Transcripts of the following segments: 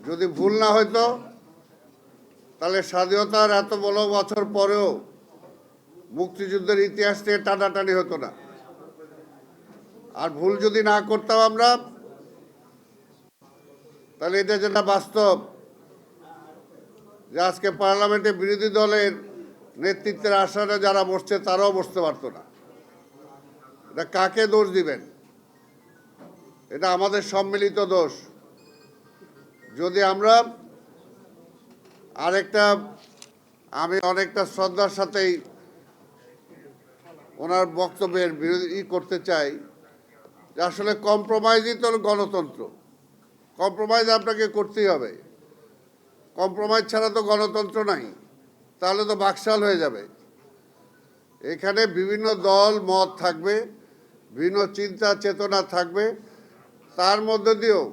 যদি ভুল না হইতো তাহলে স্বাধীনতার এত বড় বছর পরেও মুক্তিযুদ্ধের ইতিহাস থেকে টানাটানি হতো না। আর ভুল যদি না করতাম আমরা, তাহলে এটা যেটা বাস্তব যে আজকে পার্লামেন্টে বিরোধী দলের নেতৃত্বের আসনে যারা বসছে তারাও বসতে পারতো না। এটা কাকে দোষ দিবেন? এটা আমাদের সম্মিলিত দোষ। যদি আমরা আমি অনেকটা শ্রদ্ধার সাথেই ওনার বক্তব্যের বিরোধী করতে চাই যে আসলে কম্প্রোমাইজই তো গণতন্ত্র। কম্প্রোমাইজ আপনাকে করতেই হবে। কম্প্রোমাইজ ছাড়া তো গণতন্ত্র নাই, তাহলে তো বাকশাল হয়ে যাবে। এখানে বিভিন্ন দল মত থাকবে, বিভিন্ন চিন্তা চেতনা থাকবে, তার মধ্য দিয়েও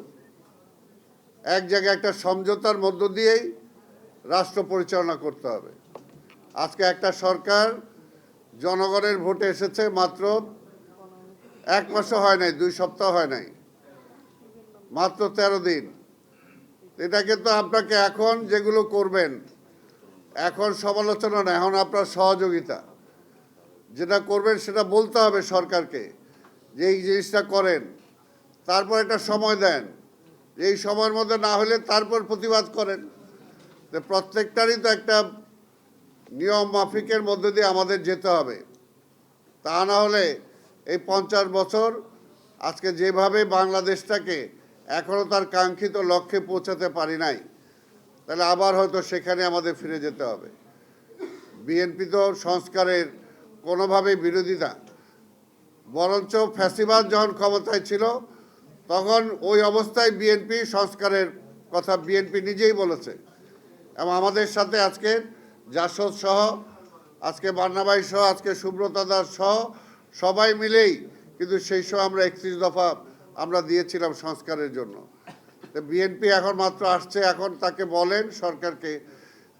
এক জায়গায় একটা সমঝোতার মধ্য দিয়েই রাষ্ট্র পরিচালনা করতে হবে। আজকে একটা সরকার জনগণের ভোটে এসেছে মাত্র 1 মাসও হয় নাই, 2 সপ্তাহ হয় নাই, মাত্র 13 দিন। এটা কিন্তু আপনাকে এখন যেগুলো করবেন, এখন সমালোচনা না, এখন আপনার সহযোগিতা যেটা করবেন সেটা বলতে হবে সরকারকে যে এই জিনিসটা করেন। তারপর একটা সময় দেন, এই সময়ের মধ্যে না হলে তারপর প্রতিবাদ করেন। তো প্রত্যেকটারই তো একটা নিয়ম মাফিকের মধ্যে দিয়ে আমাদের যেতে হবে। তা না হলে এই 50 বছর আজকে যেভাবে বাংলাদেশটাকে এখনও তার কাঙ্ক্ষিত লক্ষ্যে পৌঁছাতে পারি নাই, তাহলে আবার হয়তো সেখানে আমাদের ফিরে যেতে হবে। বিএনপি তো সংস্কারের কোনোভাবেই বিরোধী না, বরঞ্চ ফ্যাসিবাদ যখন ক্ষমতায় ছিল তখন ওই অবস্থায় বিএনপি সংস্কারের কথা বিএনপি নিজেই বলেছে। এবং আমাদের সাথে আজকে জাসদ সহ, আজকে বান্নাবাই সহ, আজকে সুব্রতা দাস সহ সবাই মিলেই কিন্তু সেই সময় আমরা 31 দফা আমরা দিয়েছিলাম সংস্কারের জন্য। তো বিএনপি এখন মাত্র আসছে, এখন তাকে বলেন সরকারকে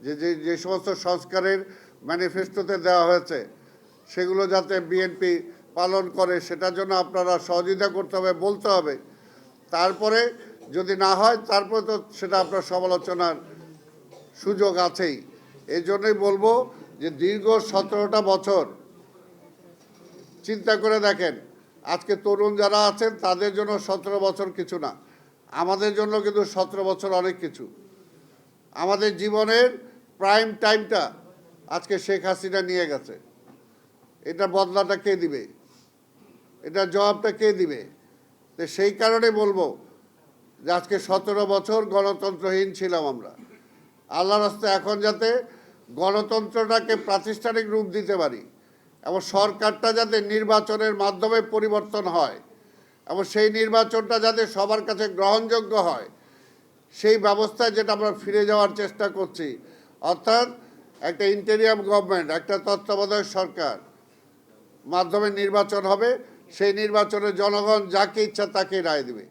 যে যে সমস্ত সংস্কারের ম্যানিফেস্টোতে দেওয়া হয়েছে সেগুলো যাতে বিএনপি পালন করে, সেটার জন্য আপনারা সহযোগিতা করতে হবে, বলতে হবে। তারপরে যদি না হয় তারপরে তো সেটা আপনার সমালোচনার সুযোগ আছেই। এই জন্যই বলবো যে দীর্ঘ 17টা বছর চিন্তা করে দেখেন, আজকে তরুণ যারা আছেন তাদের জন্য 17 বছর কিছু না, আমাদের জন্য কিন্তু 17 বছর অনেক কিছু। আমাদের জীবনের প্রাইম টাইমটা আজকে শেখ হাসিনা নিয়ে গেছে। এটা বদলাটা কে দিবে? এটা জবাবটা কে দিবে? তো সেই কারণে বলবো যে আজকে 17 বছর গণতন্ত্রহীন ছিলাম আমরা। আল্লাহর রাস্তায় এখন যাতে গণতন্ত্রটাকে প্রাতিষ্ঠানিক রূপ দিতে পারি এবং সরকারটা যাতে নির্বাচনের মাধ্যমে পরিবর্তন হয় এবং সেই নির্বাচনটা যাতে সবার কাছে গ্রহণযোগ্য হয়, সেই ব্যবস্থায় যেটা আমরা ফিরে যাওয়ার চেষ্টা করছি। অর্থাৎ একটা ইন্টেরিয়াম গভর্নমেন্ট, একটা তত্ত্বাবধায়ক সরকার মাধ্যমে নির্বাচন হবে, সেই নির্বাচনে জনগণ যাকে ইচ্ছা তাকে রায় দেবে।